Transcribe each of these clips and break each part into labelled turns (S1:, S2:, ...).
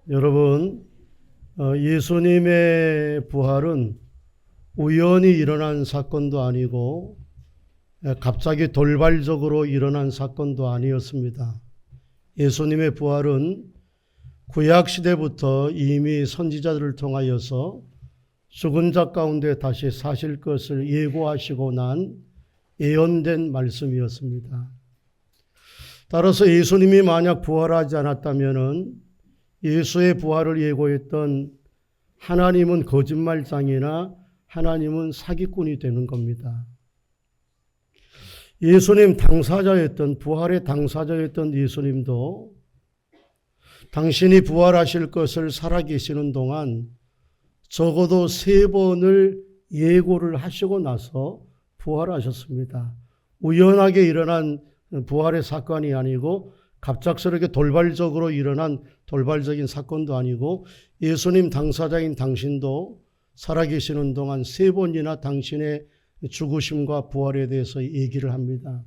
S1: 여러분, 예수님의 부활은 우연히 일어난 사건도 아니고 갑자기 돌발적으로 일어난 사건도 아니었습니다. 예수님의 부활은 구약 시대부터 이미 선지자들을 통하여서 죽은 자 가운데 다시 사실 것을 예고하시고 난 예언된 말씀이었습니다. 따라서 예수님이 만약 부활하지 않았다면 예수의 부활을 예고했던 하나님은 거짓말장이나 하나님은 사기꾼이 되는 겁니다. 예수님 당사자였던, 부활의 당사자였던 예수님도 당신이 부활하실 것을 살아계시는 동안 적어도 3번을 예고를 하시고 나서 부활하셨습니다. 우연하게 일어난 부활의 사건이 아니고 갑작스럽게 돌발적으로 일어난 돌발적인 사건도 아니고 예수님 당사자인 당신도 살아계시는 동안 3번이나 당신의 죽으심과 부활에 대해서 얘기를 합니다.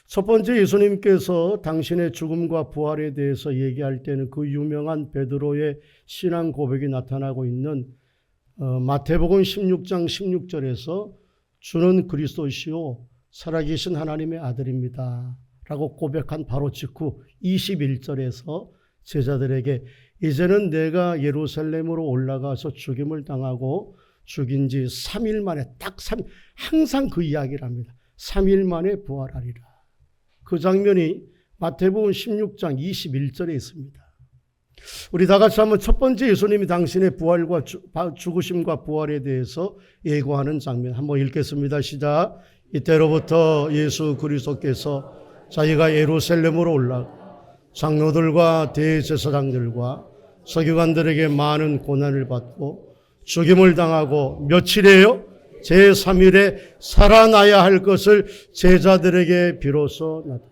S1: 첫 번째, 예수님께서 당신의 죽음과 부활에 대해서 얘기할 때는 그 유명한 베드로의 신앙 고백이 나타나고 있는 마태복음 16장 16절에서 주는 그리스도시요 살아계신 하나님의 아들입니다 라고 고백한 바로 직후 21절에서 제자들에게 이제는 내가 예루살렘으로 올라가서 죽임을 당하고 죽인 지 3일 만에 딱 3일, 항상 그 이야기를 합니다. 3일 만에 부활하리라. 그 장면이 마태복음 16장 21절에 있습니다. 우리 다 같이 한번 첫 번째 예수님이 당신의 부활과 죽으심과 부활에 대해서 예고하는 장면 한번 읽겠습니다. 시작. 이때로부터 예수 그리스도께서 자기가 예루살렘으로 올라가 장로들과 대제사장들과 서기관들에게 많은 고난을 받고 죽임을 당하고 며칠에요? 제3일에 살아나야 할 것을 제자들에게 비로소 나타났다.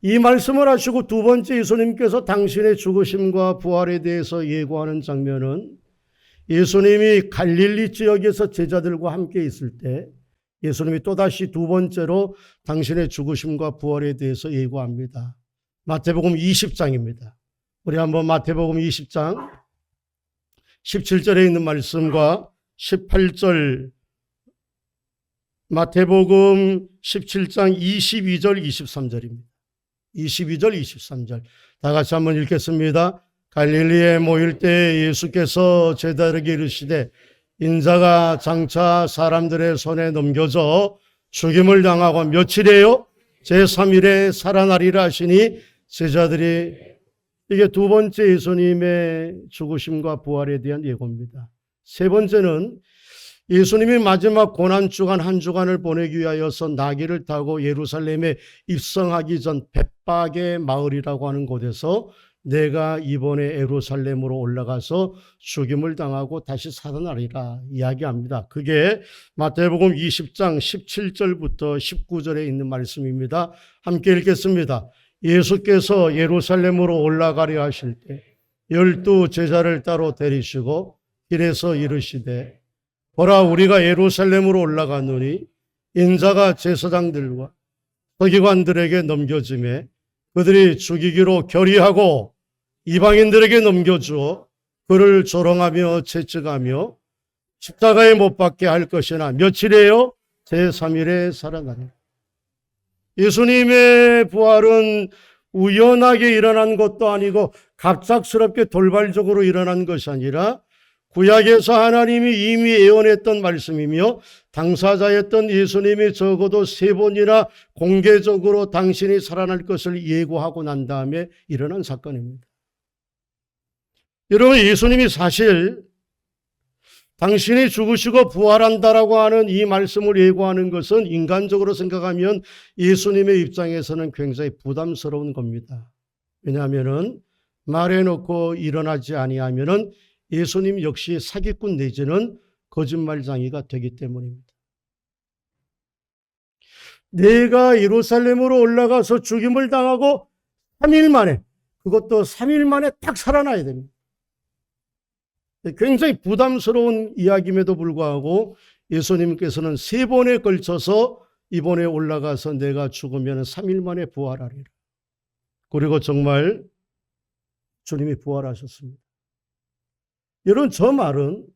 S1: 이 말씀을 하시고 두 번째 예수님께서 당신의 죽으심과 부활에 대해서 예고하는 장면은 예수님이 갈릴리 지역에서 제자들과 함께 있을 때 예수님이 또다시 두 번째로 당신의 죽으심과 부활에 대해서 예고합니다. 마태복음 20장입니다. 우리 한번 마태복음 20장 17절에 있는 말씀과 18절, 마태복음 17장 22절 23절입니다. 22절 23절 다 같이 한번 읽겠습니다. 갈릴리에 모일 때 예수께서 제자들에게 이르시되 인자가 장차 사람들의 손에 넘겨져 죽임을 당하고 며칠에요? 제3일에 살아나리라 하시니 제자들이, 이게 두 번째 예수님의 죽으심과 부활에 대한 예고입니다. 세 번째는 예수님이 마지막 고난주간 한 주간을 보내기 위하여서 나귀를 타고 예루살렘에 입성하기 전 벳박의 마을이라고 하는 곳에서 내가 이번에 예루살렘으로 올라가서 죽임을 당하고 다시 살아나리라 이야기합니다. 그게 마태복음 20장 17절부터 19절에 있는 말씀입니다. 함께 읽겠습니다. 예수께서 예루살렘으로 올라가려 하실 때 12 제자를 따로 데리시고 길에서 이르시되 보라 우리가 예루살렘으로 올라가노니 인자가 제사장들과 서기관들에게 넘겨짐에 그들이 죽이기로 결의하고 이방인들에게 넘겨주어 그를 조롱하며 채찍하며 십자가에 못 박게 할 것이나 며칠에요? 제3일에 살아나리라. 예수님의 부활은 우연하게 일어난 것도 아니고 갑작스럽게 돌발적으로 일어난 것이 아니라 구약에서 하나님이 이미 예언했던 말씀이며 당사자였던 예수님이 적어도 3번이나 공개적으로 당신이 살아날 것을 예고하고 난 다음에 일어난 사건입니다. 여러분, 예수님이 사실 당신이 죽으시고 부활한다라고 하는 이 말씀을 예고하는 것은 인간적으로 생각하면 예수님의 입장에서는 굉장히 부담스러운 겁니다. 왜냐하면 말해놓고 일어나지 아니하면 예수님 역시 사기꾼 내지는 거짓말장이가 되기 때문입니다. 내가 예루살렘으로 올라가서 죽임을 당하고 3일 만에, 그것도 3일 만에 딱 살아나야 됩니다. 굉장히 부담스러운 이야기임에도 불구하고 예수님께서는 3번에 걸쳐서 이번에 올라가서 내가 죽으면 3일 만에 부활하리라. 그리고 정말 주님이 부활하셨습니다. 여러분, 저 말은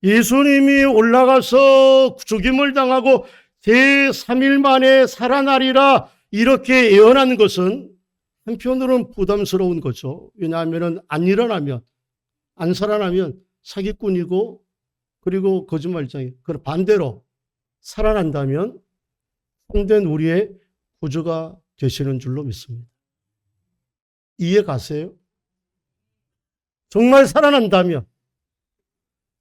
S1: 예수님이 올라가서 죽임을 당하고 제3일 만에 살아나리라 이렇게 예언한 것은 한편으로는 부담스러운 거죠. 왜냐하면 안 일어나면, 안 살아나면 사기꾼이고 그리고 거짓말쟁이. 그럼 반대로 살아난다면 참된 우리의 구주가 되시는 줄로 믿습니다. 이해 가세요? 정말 살아난다면,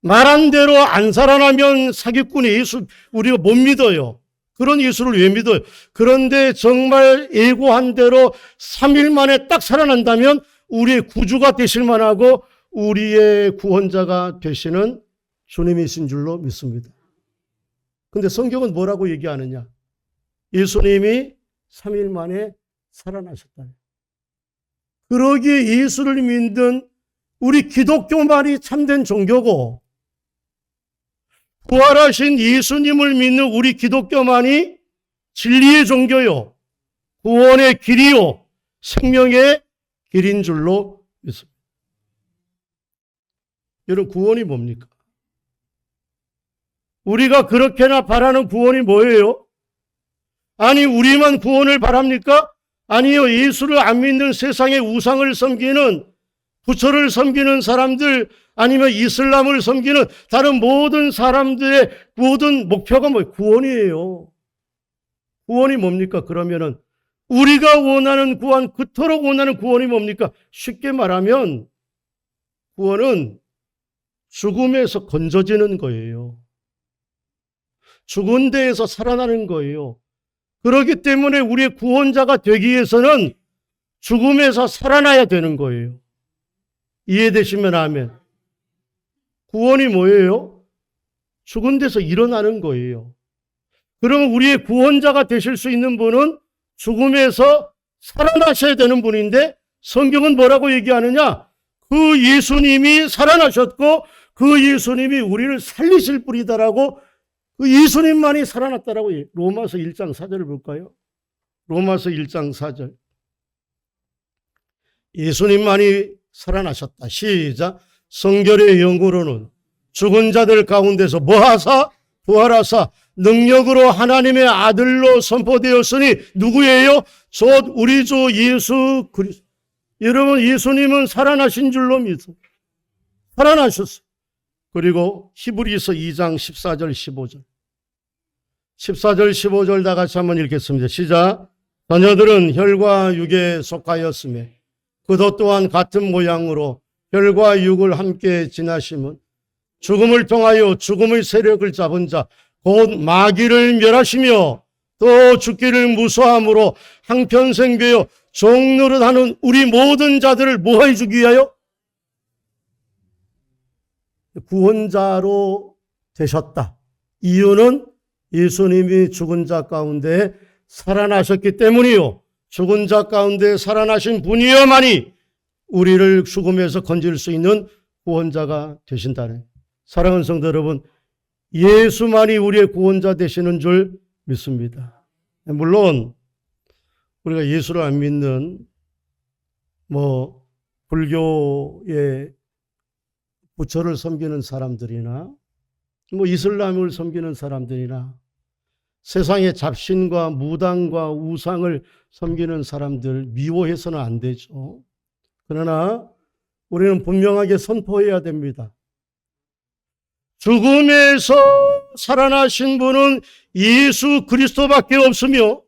S1: 말한 대로 안 살아나면 사기꾼이 예수 우리가 못 믿어요. 그런 예수를 왜 믿어요? 그런데 정말 예고한 대로 3일 만에 딱 살아난다면 우리의 구주가 되실 만하고 우리의 구원자가 되시는 주님이신 줄로 믿습니다. 근데 성경은 뭐라고 얘기하느냐? 예수님이 3일 만에 살아나셨다. 그러기에 예수를 믿는 우리 기독교만이 참된 종교고, 부활하신 예수님을 믿는 우리 기독교만이 진리의 종교요, 구원의 길이요, 생명의 길인 줄로 믿습니다. 여러분, 구원이 뭡니까? 우리가 그렇게나 바라는 구원이 뭐예요? 아니, 우리만 구원을 바랍니까? 아니요, 예수를 안 믿는 세상의 우상을 섬기는, 부처를 섬기는 사람들, 아니면 이슬람을 섬기는 다른 모든 사람들의 모든 목표가 뭐예요? 구원이에요. 구원이 뭡니까? 그러면은 우리가 원하는 구원, 그토록 원하는 구원이 뭡니까? 쉽게 말하면 구원은 죽음에서 건져지는 거예요. 죽은 데에서 살아나는 거예요. 그렇기 때문에 우리의 구원자가 되기 위해서는 죽음에서 살아나야 되는 거예요. 이해되시면 아멘. 구원이 뭐예요? 죽은 데서 일어나는 거예요. 그러면 우리의 구원자가 되실 수 있는 분은 죽음에서 살아나셔야 되는 분인데, 성경은 뭐라고 얘기하느냐? 그 예수님이 살아나셨고 그 예수님이 우리를 살리실 분이다라고, 그 예수님만이 살아났다라고. 로마서 1장 4절을 볼까요? 로마서 1장 4절. 예수님만이 살아나셨다. 시작. 성결의 영으로는 죽은 자들 가운데서 뭐하사? 부활하사 능력으로 하나님의 아들로 선포되었으니 누구예요? 곧 우리 주 예수 그리스도. 여러분, 예수님은 살아나신 줄로 믿어. 살아나셨어요. 그리고 히브리서 2장 14절 15절. 14절 15절 다 같이 한번 읽겠습니다. 시작. 자녀들은 혈과 육에 속하였으며 그도 또한 같은 모양으로 혈과 육을 함께 지나심은 죽음을 통하여 죽음의 세력을 잡은 자 곧 마귀를 멸하시며 또 죽기를 무서함으로 한평생 되어 종노릇하는 우리 모든 자들을 뭐해 주기 위하여? 구원자로 되셨다. 이유는 예수님이 죽은 자 가운데 살아나셨기 때문이요, 죽은 자 가운데 살아나신 분이어만이 우리를 죽음에서 건질 수 있는 구원자가 되신다네. 사랑하는 성도 여러분, 예수만이 우리의 구원자 되시는 줄 믿습니다. 물론 우리가 예수를 안 믿는 불교의 부처를 섬기는 사람들이나 이슬람을 섬기는 사람들이나 세상의 잡신과 무당과 우상을 섬기는 사람들 미워해서는 안 되죠. 그러나 우리는 분명하게 선포해야 됩니다. 죽음에서 살아나신 분은 예수 그리스도밖에 없으며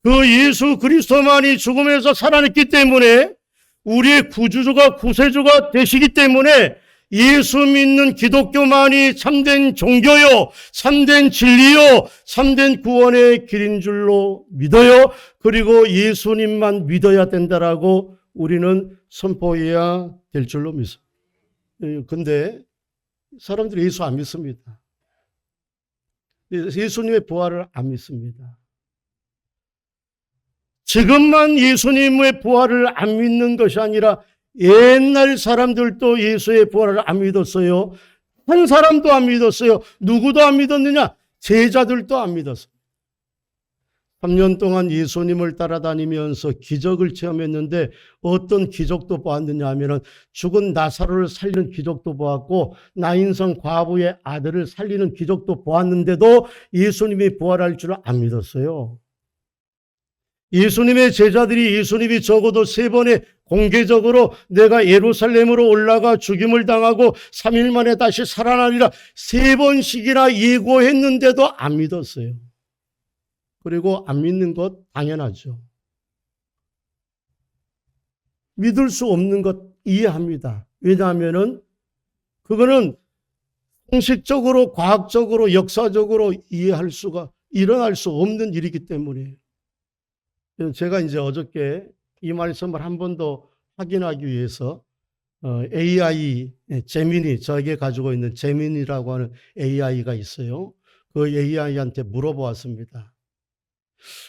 S1: 그 예수 그리스도만이 죽음에서 살아났기 때문에 우리의 구주주가 구세주가 되시기 때문에 예수 믿는 기독교만이 참된 종교요, 참된 진리요, 참된 구원의 길인 줄로 믿어요. 그리고 예수님만 믿어야 된다라고 우리는 선포해야 될 줄로 믿습니다. 근데 사람들이 예수 안 믿습니다. 예수님의 부활을 안 믿습니다. 지금만 예수님의 부활을 안 믿는 것이 아니라 옛날 사람들도 예수의 부활을 안 믿었어요. 한 사람도 안 믿었어요. 누구도 안 믿었느냐? 제자들도 안 믿었어요. 3년 동안 예수님을 따라다니면서 기적을 체험했는데 어떤 기적도 보았느냐 하면은 죽은 나사로를 살리는 기적도 보았고 나인성 과부의 아들을 살리는 기적도 보았는데도 예수님이 부활할 줄 안 믿었어요. 예수님의 제자들이 예수님이 적어도 3번의 공개적으로 내가 예루살렘으로 올라가 죽임을 당하고 3일 만에 다시 살아나리라 3번씩이나 예고했는데도 안 믿었어요. 그리고 안 믿는 것 당연하죠. 믿을 수 없는 것 이해합니다. 왜냐하면은 그거는 상식적으로, 과학적으로, 역사적으로 일어날 수 없는 일이기 때문에. 제가 이제 어저께 이 말씀을 한 번 더 확인하기 위해서 AI, 제미니, 저에게 가지고 있는 제미니라고 하는 AI가 있어요. 그 AI한테 물어보았습니다.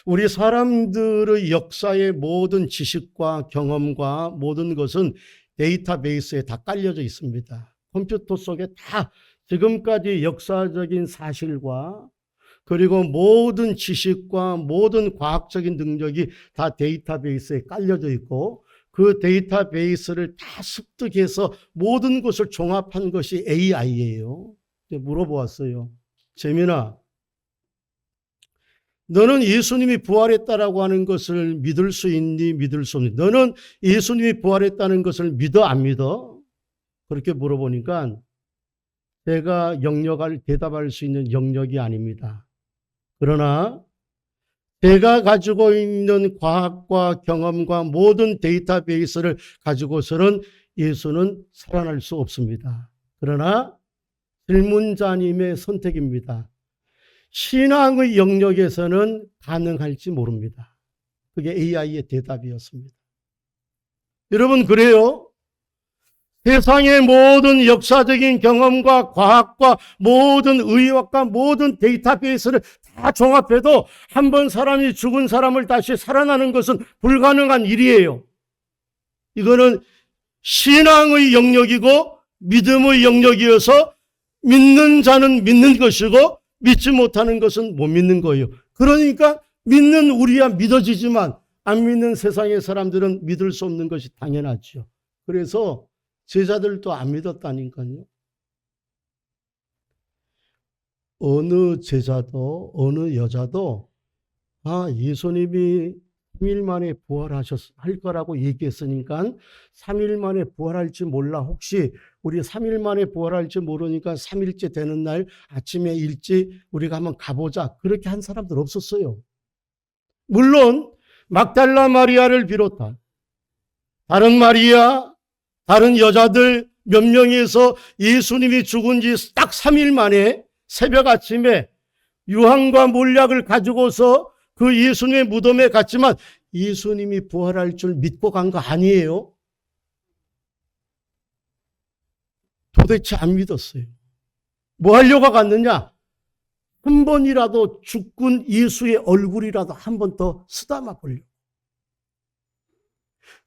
S1: 우리 사람들의 역사의 모든 지식과 경험과 모든 것은 데이터베이스에 다 깔려져 있습니다. 컴퓨터 속에 다 지금까지 역사적인 사실과 그리고 모든 지식과 모든 과학적인 능력이 다 데이터베이스에 깔려져 있고 그 데이터베이스를 다 습득해서 모든 것을 종합한 것이 AI예요. 물어보았어요. 재민아, 너는 예수님이 부활했다라고 하는 것을 믿을 수 있니? 믿을 수 없니? 너는 예수님이 부활했다는 것을 믿어? 안 믿어? 그렇게 물어보니까 제가 대답할 수 있는 영역이 아닙니다. 그러나 제가 가지고 있는 과학과 경험과 모든 데이터베이스를 가지고서는 예수는 살아날 수 없습니다. 그러나 질문자님의 선택입니다. 신앙의 영역에서는 가능할지 모릅니다. 그게 AI의 대답이었습니다. 여러분, 그래요. 세상의 모든 역사적인 경험과 과학과 모든 의학과 모든 데이터베이스를 다 종합해도 한 번 사람이 죽은 사람을 다시 살아나는 것은 불가능한 일이에요. 이거는 신앙의 영역이고 믿음의 영역이어서 믿는 자는 믿는 것이고 믿지 못하는 것은 못 믿는 거예요. 그러니까 믿는 우리야 믿어지지만 안 믿는 세상의 사람들은 믿을 수 없는 것이 당연하죠. 그래서 제자들도 안 믿었다니까요. 어느 제자도 어느 여자도 예수님이 3일 만에 할 거라고 얘기했으니까 3일 만에 부활할지 몰라. 혹시 우리 3일 만에 부활할지 모르니까 3일째 되는 날 아침에 일찍 우리가 한번 가보자. 그렇게 한 사람들 없었어요. 물론 막달라 마리아를 비롯한 다른 마리아, 다른 여자들 몇 명이서 예수님이 죽은 지 딱 3일 만에 새벽 아침에 유황과 몰약을 가지고서 그 예수님의 무덤에 갔지만 예수님이 부활할 줄 믿고 간 거 아니에요. 도대체 안 믿었어요. 뭐 하려고 갔느냐? 한 번이라도 죽은 예수의 얼굴이라도 한 번 더 쓰다마 보려고.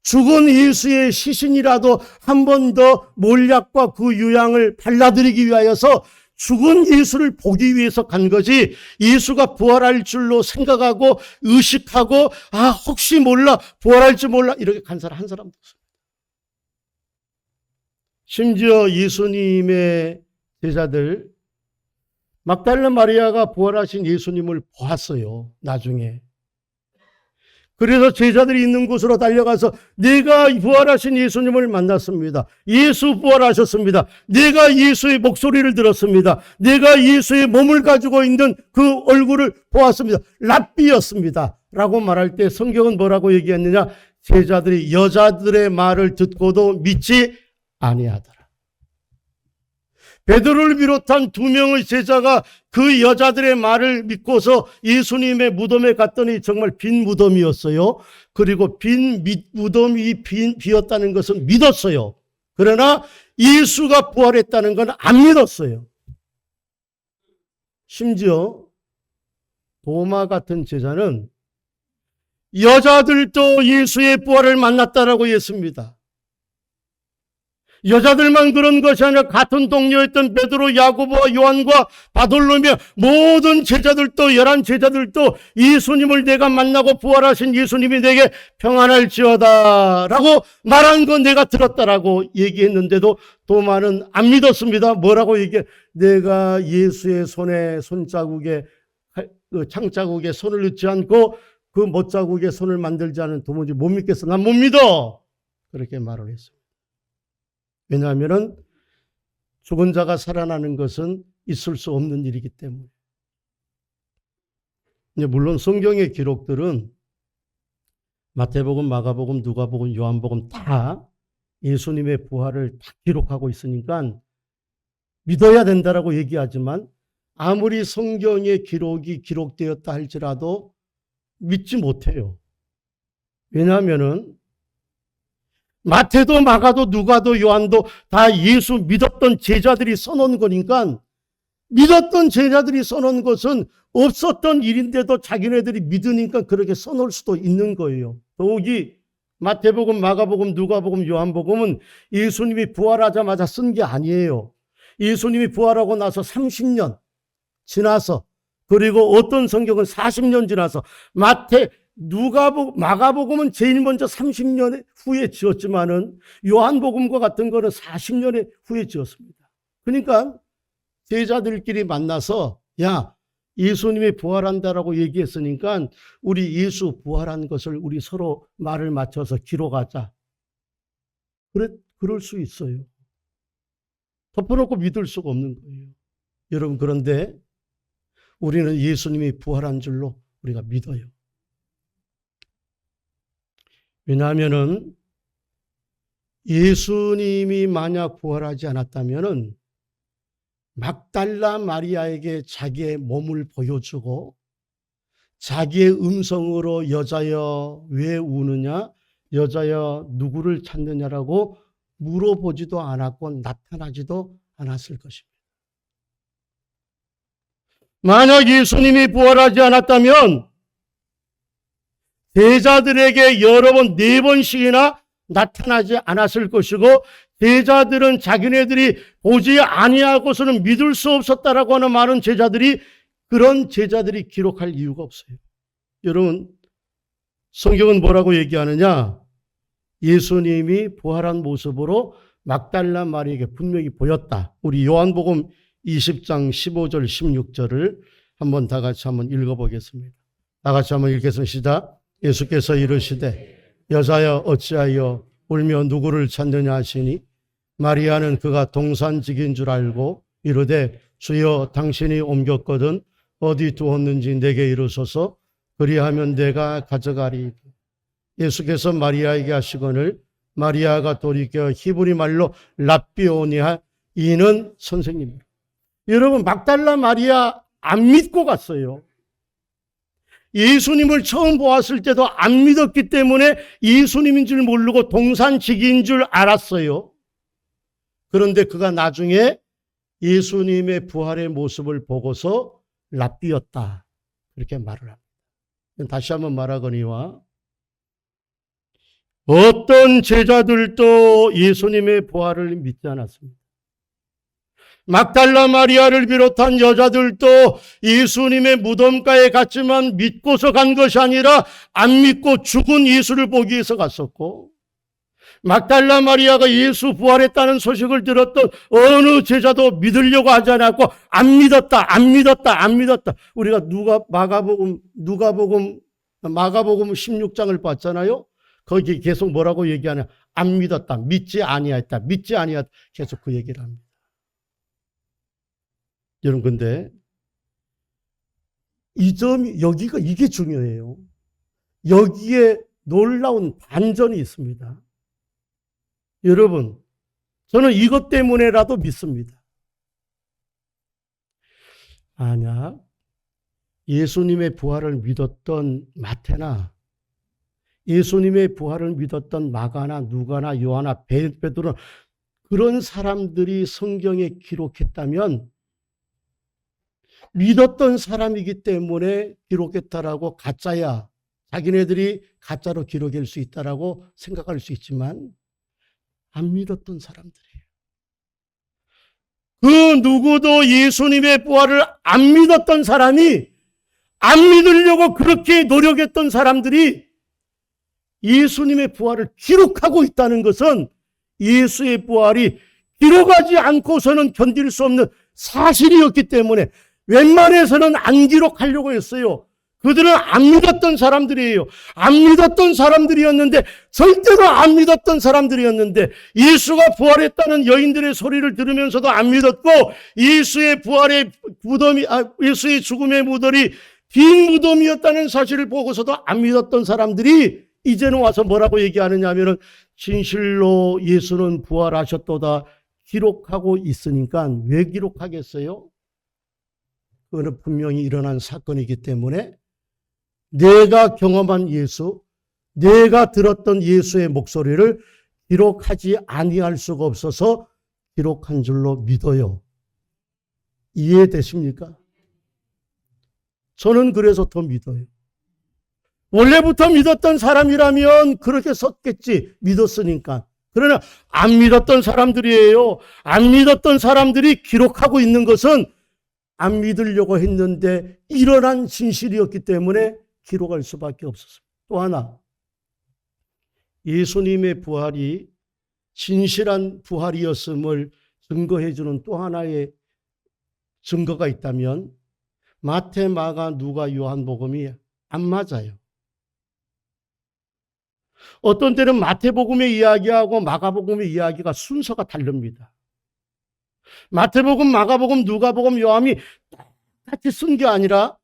S1: 죽은 예수의 시신이라도 한 번 더 몰약과 그 유향을 발라드리기 위하여서 죽은 예수를 보기 위해서 간 거지 예수가 부활할 줄로 생각하고 의식하고 혹시 몰라 부활할지 몰라 이렇게 간 사람 한 사람도 없습니다. 심지어 예수님의 제자들 막달라 마리아가 부활하신 예수님을 보았어요. 나중에. 그래서 제자들이 있는 곳으로 달려가서 내가 부활하신 예수님을 만났습니다. 예수 부활하셨습니다. 내가 예수의 목소리를 들었습니다. 내가 예수의 몸을 가지고 있는 그 얼굴을 보았습니다. 랍비였습니다. 라고 말할 때 성경은 뭐라고 얘기했느냐? 제자들이 여자들의 말을 듣고도 믿지 아니하더라. 베드로를 비롯한 2명의 제자가 그 여자들의 말을 믿고서 예수님의 무덤에 갔더니 정말 빈 무덤이었어요. 그리고 빈 무덤이 비었다는 것은 믿었어요. 그러나 예수가 부활했다는 건 안 믿었어요. 심지어 도마 같은 제자는 여자들도 예수의 부활을 만났다라고 했습니다. 여자들만 그런 것이 아니라 같은 동료였던 베드로, 야고보와 요한과 바돌로며 모든 제자들도 11 제자들도 예수님을 내가 만나고 부활하신 예수님이 내게 평안할지어다 라고 말한 거 내가 들었다라고 얘기했는데도 도마는 안 믿었습니다. 뭐라고 얘기해? 내가 예수의 손에 손자국에 그 창자국에 손을 넣지 않고 그 못자국에 손을 만들지 않은 도무지 못 믿겠어. 난 못 믿어. 그렇게 말을 했습니다. 왜냐하면 죽은 자가 살아나는 것은 있을 수 없는 일이기 때문에. 물론 성경의 기록들은 마태복음, 마가복음, 누가복음, 요한복음 다 예수님의 부활을 다 기록하고 있으니까 믿어야 된다라고 얘기하지만 아무리 성경의 기록이 기록되었다 할지라도 믿지 못해요. 왜냐하면은 마태도 마가도 누가도 요한도 다 예수 믿었던 제자들이 써놓은 거니까 믿었던 제자들이 써놓은 것은 없었던 일인데도 자기네들이 믿으니까 그렇게 써놓을 수도 있는 거예요. 더욱이 마태복음, 마가복음, 누가복음, 요한복음은 예수님이 부활하자마자 쓴 게 아니에요. 예수님이 부활하고 나서 30년 지나서, 그리고 어떤 성경은 40년 지나서, 마가복음은 제일 먼저 30년 후에 지었지만은 요한복음과 같은 거는 40년 후에 지었습니다. 그러니까 제자들끼리 만나서 야, 예수님이 부활한다라고 얘기했으니까 우리 예수 부활한 것을 우리 서로 말을 맞춰서 기록하자. 그럴 수 있어요. 덮어놓고 믿을 수가 없는 거예요. 여러분, 그런데 우리는 예수님이 부활한 줄로 우리가 믿어요. 왜냐하면은 예수님이 만약 부활하지 않았다면은 막달라 마리아에게 자기의 몸을 보여주고 자기의 음성으로 여자여 왜 우느냐, 여자여 누구를 찾느냐라고 물어보지도 않았고 나타나지도 않았을 것입니다. 만약 예수님이 부활하지 않았다면 제자들에게 여러 번, 4번씩이나 나타나지 않았을 것이고 제자들은 자기네들이 보지 아니하고서는 믿을 수 없었다라고 하는 많은 제자들이, 그런 제자들이 기록할 이유가 없어요. 여러분, 성경은 뭐라고 얘기하느냐? 예수님이 부활한 모습으로 막달라 마리아에게 분명히 보였다. 우리 요한복음 20장 15절 16절을 한번 다 같이 한번 읽어보겠습니다. 다 같이 한번 읽겠습니다. 시작. 예수께서 이르시되 여자여 어찌하여 울며 누구를 찾느냐 하시니 마리아는 그가 동산직인 줄 알고 이르되 주여 당신이 옮겼거든 어디 두었는지 내게 이르소서 그리하면 내가 가져가리. 예수께서 마리아에게 하시거늘 마리아가 돌이켜 히브리 말로 랍비오니하, 이는 선생님입니다. 여러분, 막달라 마리아 안 믿고 갔어요. 예수님을 처음 보았을 때도 안 믿었기 때문에 예수님인 줄 모르고 동산직인 줄 알았어요. 그런데 그가 나중에 예수님의 부활의 모습을 보고서 랍비였다, 그렇게 말을 합니다. 다시 한번 말하거니와 어떤 제자들도 예수님의 부활을 믿지 않았습니다. 막달라 마리아를 비롯한 여자들도 예수님의 무덤가에 갔지만 믿고서 간 것이 아니라 안 믿고 죽은 예수를 보기 위해서 갔었고, 막달라 마리아가 예수 부활했다는 소식을 들었던 어느 제자도 믿으려고 하지 않았고 안 믿었다. 우리가 마가복음 16장을 봤잖아요. 거기 계속 뭐라고 얘기하냐? 안 믿었다, 믿지 아니하였다, 계속 그 얘기를 합니다. 여러분, 근데 이 점이, 이게 중요해요. 여기에 놀라운 반전이 있습니다. 여러분, 저는 이것 때문에라도 믿습니다. 만약 예수님의 부활을 믿었던 마태나 예수님의 부활을 믿었던 마가나 누가나 요한나 베드로는 그런 사람들이 성경에 기록했다면 믿었던 사람이기 때문에 기록했다라고 가짜야, 자기네들이 가짜로 기록할 수 있다라고 생각할 수 있지만 안 믿었던 사람들이에요. 그 누구도 예수님의 부활을 안 믿었던 사람이 안 믿으려고 그렇게 노력했던 사람들이 예수님의 부활을 기록하고 있다는 것은 예수의 부활이 기록하지 않고서는 견딜 수 없는 사실이었기 때문에 웬만해서는 안 기록하려고 했어요. 그들은 안 믿었던 사람들이에요. 안 믿었던 사람들이었는데, 절대로 안 믿었던 사람들이었는데, 예수가 부활했다는 여인들의 소리를 들으면서도 안 믿었고, 예수의 부활의 무덤이, 예수의 죽음의 무덤이 빈 무덤이었다는 사실을 보고서도 안 믿었던 사람들이 이제는 와서 뭐라고 얘기하느냐 하면은, 진실로 예수는 부활하셨도다 기록하고 있으니까 왜 기록하겠어요? 그거는 분명히 일어난 사건이기 때문에 내가 경험한 예수, 내가 들었던 예수의 목소리를 기록하지 아니할 수가 없어서 기록한 줄로 믿어요. 이해되십니까? 저는 그래서 더 믿어요. 원래부터 믿었던 사람이라면 그렇게 썼겠지. 믿었으니까. 그러나 안 믿었던 사람들이에요. 안 믿었던 사람들이 기록하고 있는 것은 안 믿으려고 했는데 일어난 진실이었기 때문에 기록할 수밖에 없었습니다. 또 하나, 예수님의 부활이 진실한 부활이었음을 증거해주는 또 하나의 증거가 있다면 마태, 마가, 누가, 요한복음이 안 맞아요. 어떤 때는 마태복음의 이야기하고 마가복음의 이야기가 순서가 다릅니다. 마태복음, 마가복음, 누가복음, 요한이 똑같이 쓴 게 아니라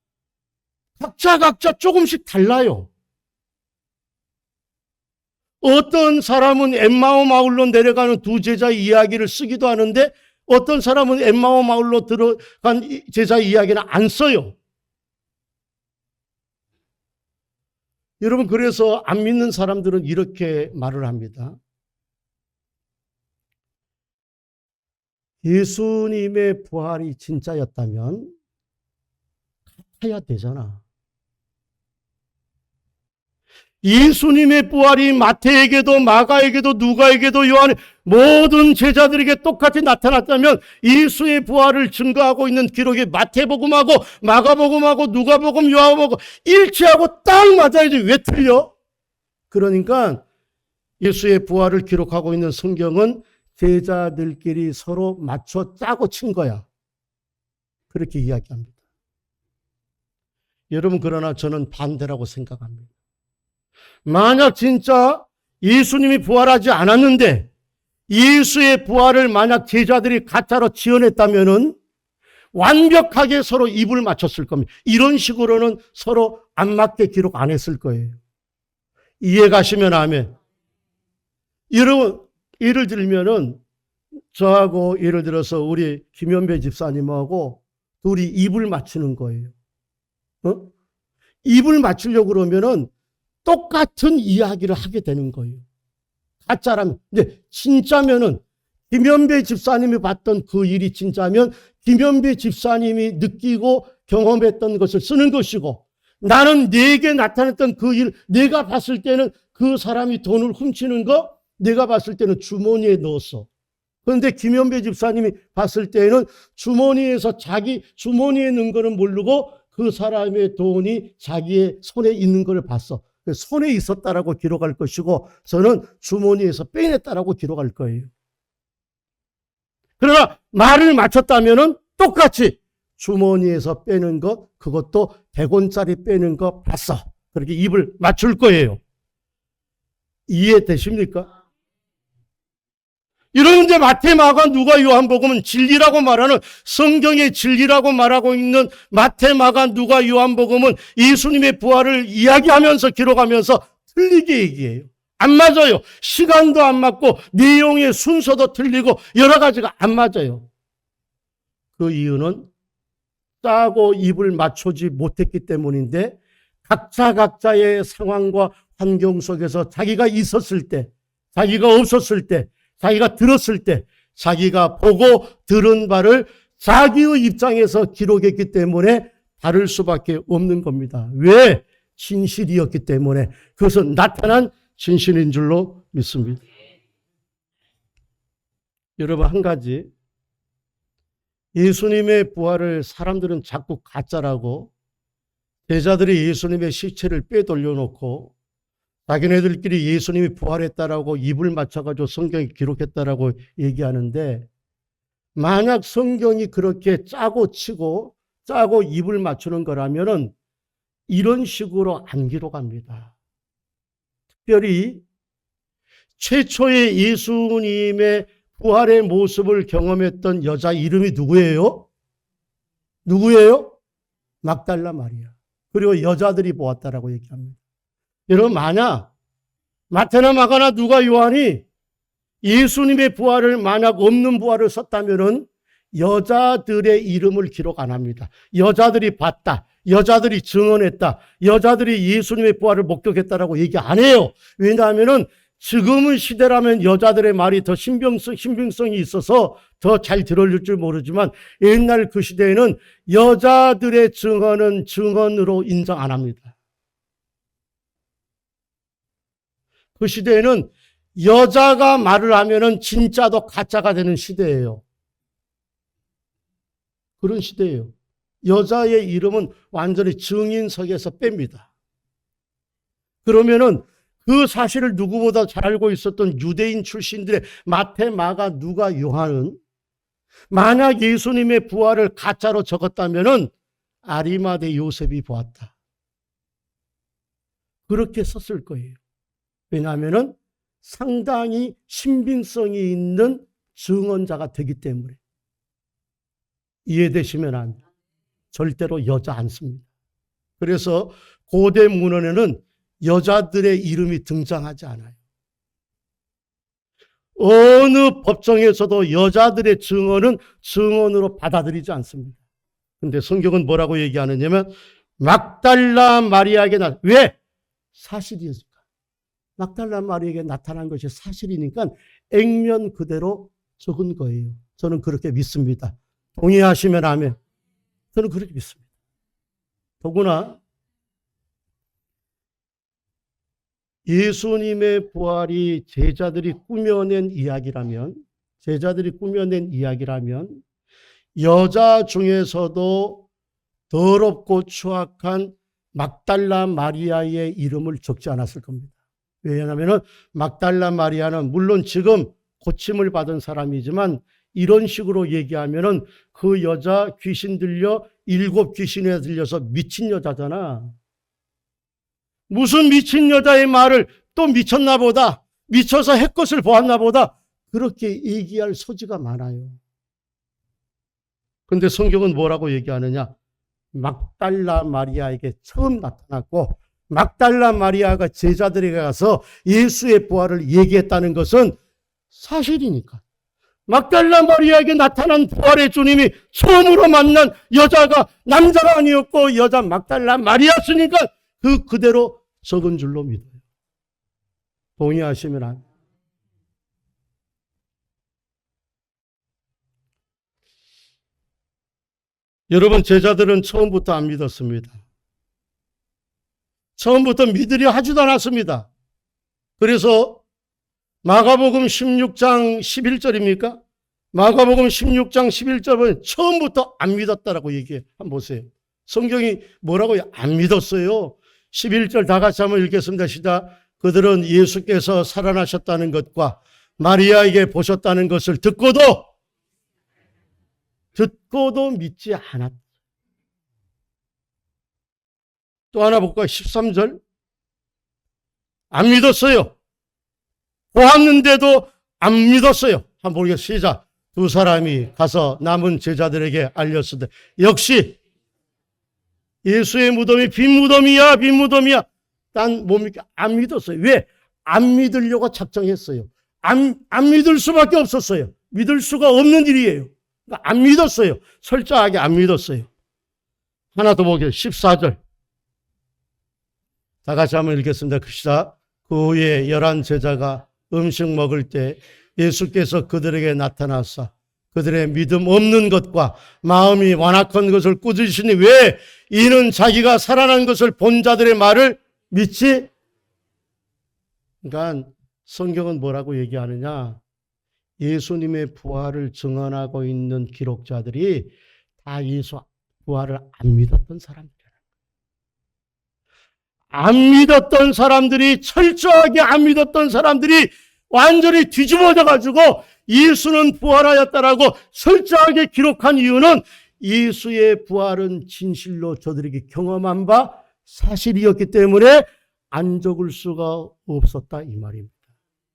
S1: 각자 조금씩 달라요. 어떤 사람은 엠마오 마을로 내려가는 두 제자의 이야기를 쓰기도 하는데 어떤 사람은 엠마오 마을로 들어간 제자의 이야기는 안 써요. 여러분, 그래서 안 믿는 사람들은 이렇게 말을 합니다. 예수님의 부활이 진짜였다면 같아야 되잖아. 예수님의 부활이 마태에게도 마가에게도 누가에게도 요한의 모든 제자들에게 똑같이 나타났다면 예수의 부활을 증거하고 있는 기록이 마태복음하고 마가복음하고 누가복음, 요한복음 일치하고 딱 맞아야지. 왜 틀려? 그러니까 예수의 부활을 기록하고 있는 성경은 제자들끼리 서로 맞춰 짜고 친 거야. 그렇게 이야기합니다. 여러분, 그러나 저는 반대라고 생각합니다. 만약 진짜 예수님이 부활하지 않았는데 예수의 부활을 만약 제자들이 가짜로 지어냈다면은 완벽하게 서로 입을 맞췄을 겁니다. 이런 식으로는 서로 안 맞게 기록 안 했을 거예요. 이해 가시면 아멘. 여러분, 예를 들면은 저하고 예를 들어서 우리 김현배 집사님하고 둘이 입을 맞추는 거예요. 입을 맞추려고 그러면은 똑같은 이야기를 하게 되는 거예요. 가짜라면. 근데 진짜면은 김현배 집사님이 봤던 그 일이 진짜면 김현배 집사님이 느끼고 경험했던 것을 쓰는 것이고, 나는 내게 나타났던 그 일, 내가 봤을 때는 그 사람이 돈을 훔치는 거 내가 봤을 때는 주머니에 넣었어. 그런데 김현배 집사님이 봤을 때는 주머니에서 자기 주머니에 넣은 거는 모르고 그 사람의 돈이 자기의 손에 있는 걸 봤어. 손에 있었다라고 기록할 것이고 저는 주머니에서 빼냈다라고 기록할 거예요. 그러나 말을 맞췄다면은 똑같이 주머니에서 빼는 것, 그것도 100원짜리 빼는 거 봤어. 그렇게 입을 맞출 거예요. 이해되십니까? 여러분, 이제 마태, 마가, 누가, 요한복음은 진리라고 말하는 성경의 진리라고 말하고 있는 마태, 마가, 누가, 요한복음은 예수님의 부활을 이야기하면서 기록하면서 틀리게 얘기해요. 안 맞아요. 시간도 안 맞고 내용의 순서도 틀리고 여러 가지가 안 맞아요. 그 이유는 짜고 입을 맞추지 못했기 때문인데 각자의 상황과 환경 속에서 자기가 있었을 때, 자기가 없었을 때, 자기가 들었을 때, 자기가 보고 들은 바를 자기의 입장에서 기록했기 때문에 다를 수밖에 없는 겁니다. 왜? 진실이었기 때문에. 그것은 나타난 진실인 줄로 믿습니다. 여러분, 한 가지, 예수님의 부활을 사람들은 자꾸 가짜라고, 제자들이 예수님의 시체를 빼돌려 놓고 자기네들끼리 예수님이 부활했다라고 입을 맞춰가지고 성경에 기록했다라고 얘기하는데, 만약 성경이 그렇게 짜고 치고 짜고 입을 맞추는 거라면은 이런 식으로 안 기록합니다. 특별히 최초의 예수님의 부활의 모습을 경험했던 여자 이름이 누구예요? 누구예요? 막달라 마리아. 그리고 여자들이 보았다라고 얘기합니다. 여러분, 만약 마태나 마가나 누가 요한이 예수님의 부활을 만약 없는 부활을 썼다면은 여자들의 이름을 기록 안 합니다. 여자들이 봤다, 여자들이 증언했다, 여자들이 예수님의 부활을 목격했다라고 얘기 안 해요. 왜냐하면은 지금의 시대라면 여자들의 말이 더 신빙성이 있어서 더 잘 들어줄 줄 모르지만, 옛날 그 시대에는 여자들의 증언은 증언으로 인정 안 합니다. 그 시대에는 여자가 말을 하면은 진짜도 가짜가 되는 시대예요. 그런 시대예요. 여자의 이름은 완전히 증인석에서 뺍니다. 그러면은 그 사실을 누구보다 잘 알고 있었던 유대인 출신들의 마태, 마가, 누가, 요한은 만약 예수님의 부활을 가짜로 적었다면은 아리마대 요셉이 보았다, 그렇게 썼을 거예요. 왜냐하면은 상당히 신빙성이 있는 증언자가 되기 때문에. 이해되시면 안 돼요. 절대로 여자 안 씁니다. 그래서 고대 문헌에는 여자들의 이름이 등장하지 않아요. 어느 법정에서도 여자들의 증언은 증언으로 받아들이지 않습니다. 근데 성경은 뭐라고 얘기하느냐면 막달라 마리아에게 왜? 사실이었을까? 막달라 마리아에게 나타난 것이 사실이니까 액면 그대로 적은 거예요. 저는 그렇게 믿습니다. 동의하시면 아멘. 저는 그렇게 믿습니다. 더구나 예수님의 부활이 제자들이 꾸며낸 이야기라면 여자 중에서도 더럽고 추악한 막달라 마리아의 이름을 적지 않았을 겁니다. 왜냐하면 막달라 마리아는 물론 지금 고침을 받은 사람이지만 이런 식으로 얘기하면은 그 여자 귀신 들려 7 귀신에 들려서 미친 여자잖아. 무슨 미친 여자의 말을 또 미쳤나 보다, 미쳐서 햇것을 보았나 보다, 그렇게 얘기할 소지가 많아요. 그런데 성경은 뭐라고 얘기하느냐? 막달라 마리아에게 처음 나타났고 막달라 마리아가 제자들에게 가서 예수의 부활을 얘기했다는 것은 사실이니까. 막달라 마리아에게 나타난 부활의 주님이 처음으로 만난 여자가 남자가 아니었고 여자 막달라 마리아였으니까 그대로 적은 줄로 믿어요. 동의하시면 안 돼요. 여러분, 제자들은 처음부터 안 믿었습니다. 처음부터 믿으려 하지도 않았습니다. 그래서 마가복음 16장 11절입니까? 마가복음 16장 11절은 처음부터 안 믿었다라고 얘기해요. 한번 보세요. 성경이 뭐라고요? 안 믿었어요. 11절 다 같이 한번 읽겠습니다. 시작. 그들은 예수께서 살아나셨다는 것과 마리아에게 보셨다는 것을 듣고도 믿지 않았다. 또 하나 볼까요? 13절. 안 믿었어요. 보았는데도 안 믿었어요. 한번 보겠습니다. 시작. 두 사람이 가서 남은 제자들에게 알렸을 때 역시 예수의 무덤이 빈 무덤이야. 난 뭡니까? 안 믿었어요. 왜? 안 믿으려고 작정했어요. 안 믿을 수밖에 없었어요. 믿을 수가 없는 일이에요. 그러니까 안 믿었어요. 철저하게 안 믿었어요. 하나 더 보게요. 14절. 다 같이 한번 읽겠습니다. 시작. 그 후에 11 제자가 음식 먹을 때 예수께서 그들에게 나타나사 그들의 믿음 없는 것과 마음이 완악한 것을 꾸짖으시니 왜? 이는 자기가 살아난 것을 본 자들의 말을 믿지. 그러니까 성경은 뭐라고 얘기하느냐? 예수님의 부활을 증언하고 있는 기록자들이 다 예수 부활을 안 믿었던 사람들이에요. 안 믿었던 사람들이, 철저하게 안 믿었던 사람들이 완전히 뒤집어져 가지고 예수는 부활하였다라고 철저하게 기록한 이유는 예수의 부활은 진실로 저들에게 경험한 바 사실이었기 때문에 안 적을 수가 없었다 이 말입니다.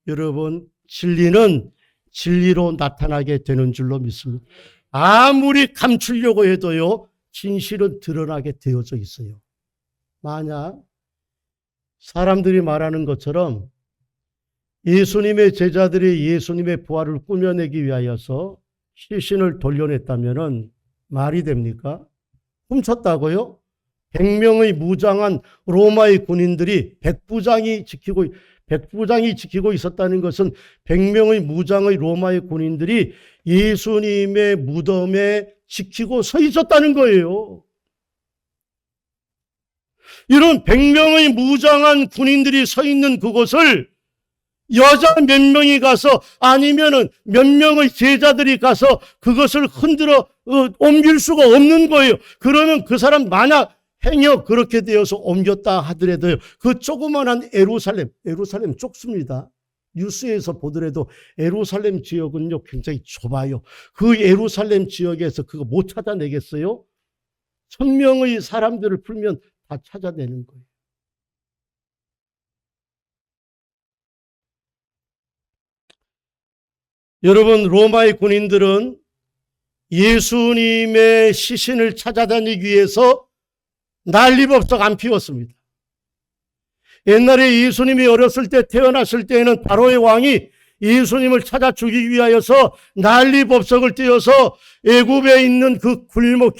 S1: 여러분, 진리는 진리로 나타나게 되는 줄로 믿습니다. 아무리 감추려고 해도요, 진실은 드러나게 되어져 있어요. 만약 사람들이 말하는 것처럼 예수님의 제자들이 예수님의 부활을 꾸며내기 위하여서 시신을 돌려냈다면 말이 됩니까? 훔쳤다고요? 100명의 무장한 로마의 군인들이 백부장이 지키고 있었다는 것은 100명의 무장의 로마의 군인들이 예수님의 무덤에 지키고 서 있었다는 거예요. 이런 100명의 무장한 군인들이 서 있는 그곳을 여자 몇 명이 가서, 아니면은 몇 명의 제자들이 가서 그것을 흔들어 옮길 수가 없는 거예요. 그러면 그 사람 만약 행여 그렇게 되어서 옮겼다 하더라도요, 그 조그만한 에루살렘 좁습니다. 뉴스에서 보더라도 에루살렘 지역은요 굉장히 좁아요. 그 에루살렘 지역에서 그거 못 찾아내겠어요? 1000명의 사람들을 풀면 다 찾아내는 거예요. 여러분, 로마의 군인들은 예수님의 시신을 찾아다니기 위해서 난리법석 안 피웠습니다. 옛날에 예수님이 어렸을 때 태어났을 때에는 바로의 왕이 예수님을 찾아 죽이기 위하여서 난리법석을 띄워서 애굽에 있는 그 길목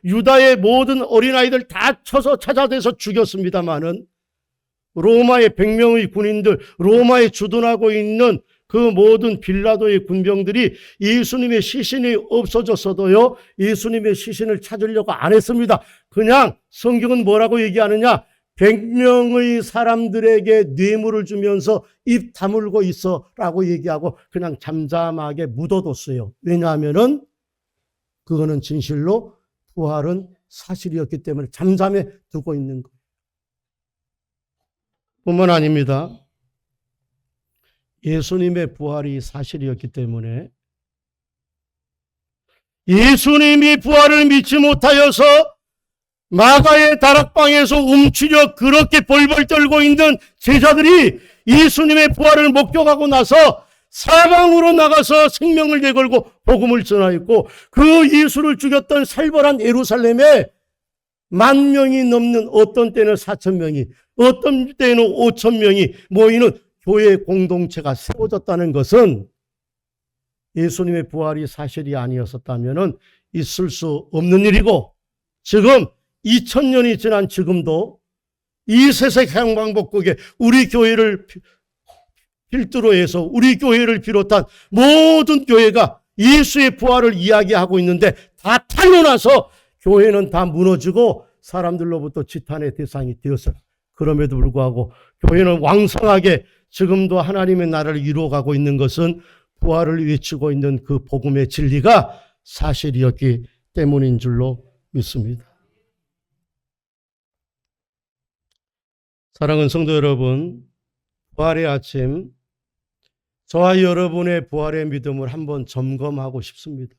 S1: 유다의 모든 어린아이들 다 쳐서 찾아대서 죽였습니다마는 로마의 100명의 군인들, 로마에 주둔하고 있는 그 모든 빌라도의 군병들이 예수님의 시신이 없어졌어도요, 예수님의 시신을 찾으려고 안 했습니다. 그냥 성경은 뭐라고 얘기하느냐? 100명의 사람들에게 뇌물을 주면서 입 다물고 있어 라고 얘기하고 그냥 잠잠하게 묻어뒀어요. 왜냐하면은 그거는 진실로 부활은 사실이었기 때문에 잠잠해 두고 있는 거예요. 뿐만 아닙니다. 예수님의 부활이 사실이었기 때문에 예수님이 부활을 믿지 못하여서 마가의 다락방에서 움츠려 그렇게 벌벌 떨고 있는 제자들이 예수님의 부활을 목격하고 나서 사방으로 나가서 생명을 내걸고 복음을 전하였고, 그 예수를 죽였던 살벌한 예루살렘에 10,000명이 넘는, 어떤 때는 4,000명이, 어떤 때는 5,000명이 모이는 교회 공동체가 세워졌다는 것은 예수님의 부활이 사실이 아니었었다면 있을 수 없는 일이고, 지금 2000년이 지난 지금도 이 세상 행방복국에 우리 교회를 필두로 해서 우리 교회를 비롯한 모든 교회가 예수의 부활을 이야기하고 있는데 다 탈로 나서 교회는 다 무너지고 사람들로부터 지탄의 대상이 되었어요. 그럼에도 불구하고 교회는 왕성하게 지금도 하나님의 나라를 이루어가고 있는 것은 부활을 외치고 있는 그 복음의 진리가 사실이었기 때문인 줄로 믿습니다. 사랑하는 성도 여러분, 부활의 아침, 저와 여러분의 부활의 믿음을 한번 점검하고 싶습니다.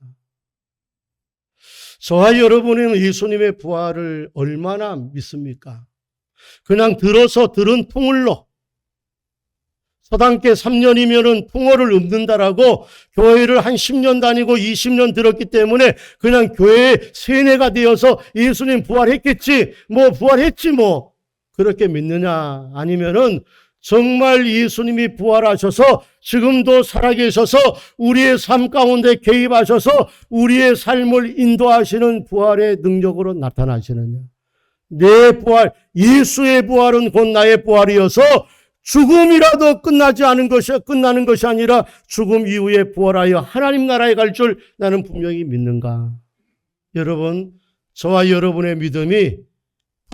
S1: 저와 여러분은 예수님의 부활을 얼마나 믿습니까? 그냥 들은 풍을로, 서당계 3년이면은 풍어를 읊는다라고 교회를 한 10년 다니고 20년 들었기 때문에 그냥 교회의 세뇌가 되어서 예수님 부활했겠지, 부활했지 그렇게 믿느냐? 아니면은 정말 예수님이 부활하셔서 지금도 살아계셔서 우리의 삶 가운데 개입하셔서 우리의 삶을 인도하시는 부활의 능력으로 나타나시느냐? 내 부활, 예수의 부활은 곧 나의 부활이어서 죽음이라도 끝나는 것이 아니라 죽음 이후에 부활하여 하나님 나라에 갈 줄 나는 분명히 믿는가? 여러분, 저와 여러분의 믿음이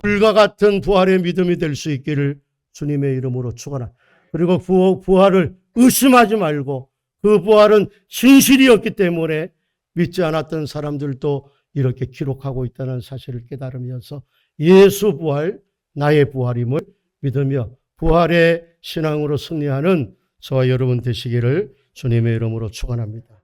S1: 불과 같은 부활의 믿음이 될 수 있기를 주님의 이름으로 축원합니다. 그리고 부활을 의심하지 말고 그 부활은 진실이었기 때문에 믿지 않았던 사람들도 이렇게 기록하고 있다는 사실을 깨달으면서 예수 부활, 나의 부활임을 믿으며 부활의 신앙으로 승리하는 저와 여러분 되시기를 주님의 이름으로 축원합니다.